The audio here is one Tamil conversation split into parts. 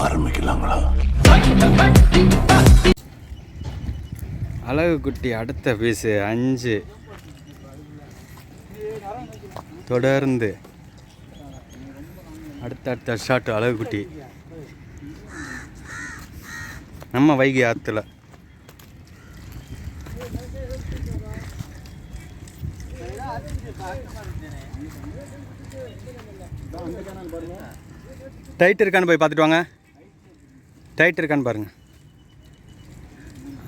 ஆரம்பிக்கலாங்களா? அழகு குட்டி அடுத்த பீஸு 5 தொடர்ந்து அடுத்த ஷாட்டு அழகு குட்டி நம்ம வைகை ஆற்றுல. டைட் இருக்கான்னு போய் பார்த்துட்டு வாங்க. டைட் இருக்கான்னு பாருங்க.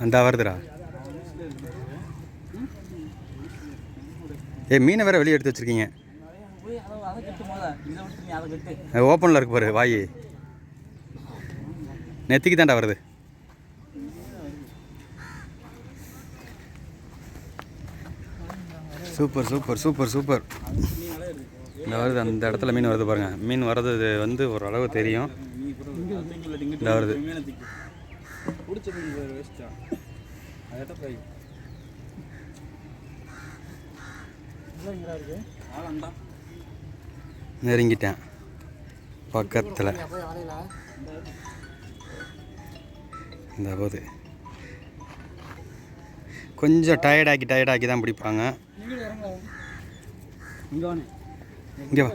அந்த வருதுடா. மீனை வேற வெளியே எடுத்து வச்சிருக்கீங்க. ஓப்பனில் இருக்கு பாரு வாய். நெத்திக்கு தாண்டா வருது. Super super super super. இந்த வருது, அந்த இடத்துல மீன் வருது பாருங்க. மீன் வர்றது வந்து ஓரளவு தெரியும். இந்த வருது. நெருங்கிட்டேன் பக்கத்தில். இந்த போது கொஞ்சம் டயர்டாக்கி தான் பிடிப்பாங்க. இங்கே வா.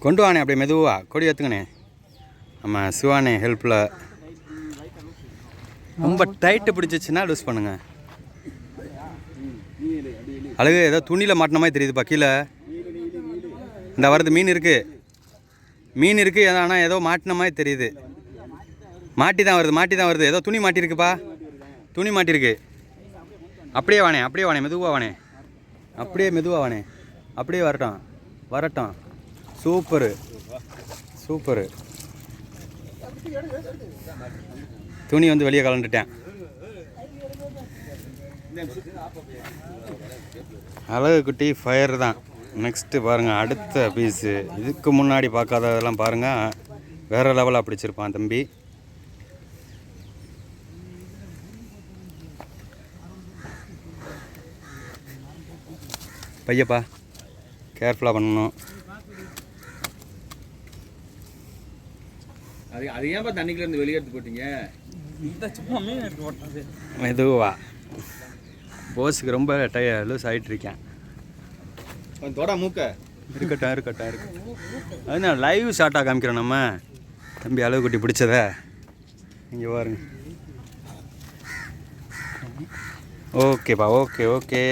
கொண்டு வானே அப்படியே மெதுவா கொடி ஏற்றுங்கண்ணே. ஆமாம் சிவானே ஹெல்ப்பில். ரொம்ப டைட்டு பிடிச்சிச்சின்னா லூஸ் பண்ணுங்க. அழகு ஏதோ துணியில் மாட்டின மாதிரி தெரியுதுப்பா கீழே. இந்த வருது மீன் இருக்குது ஆனால் ஏதோ மாட்டின மாதிரி தெரியுது. மாட்டி தான் வருது. ஏதோ துணி மாட்டியிருக்குப்பா. துணி மாட்டியிருக்கு. அப்படியே வானே மெதுவாக வானே. அப்படியே வரட்டும். சூப்பரு. துணி வந்து வெளியே கலந்துட்டேன். அழகு குட்டி ஃபயர் தான். நெக்ஸ்ட்டு பாருங்கள் அடுத்த பீஸு. இதுக்கு முன்னாடி பார்க்காததெல்லாம் பாருங்கள். வேறு லெவலாக பிடிச்சிருப்பான் தம்பி. பையப்பா கேர்ஃபுல்லாக பண்ணணும். அது ஏன்ப்பா தண்ணிக்குள்ளேருந்து வெளியே எடுத்து போட்டீங்க? மெதுவா போஸுக்கு ரொம்ப லூஸ் ஆகிட்டு இருக்கேன். தோடா மூக்க இருக்கட்டும். அது நான் லைவ் ஷார்ட்டாக காமிக்கிறோம் நம்ம. தம்பி அழகு குட்டி பிடிச்சத இங்கே பாருங்க. ஓகேப்பா ஓகே.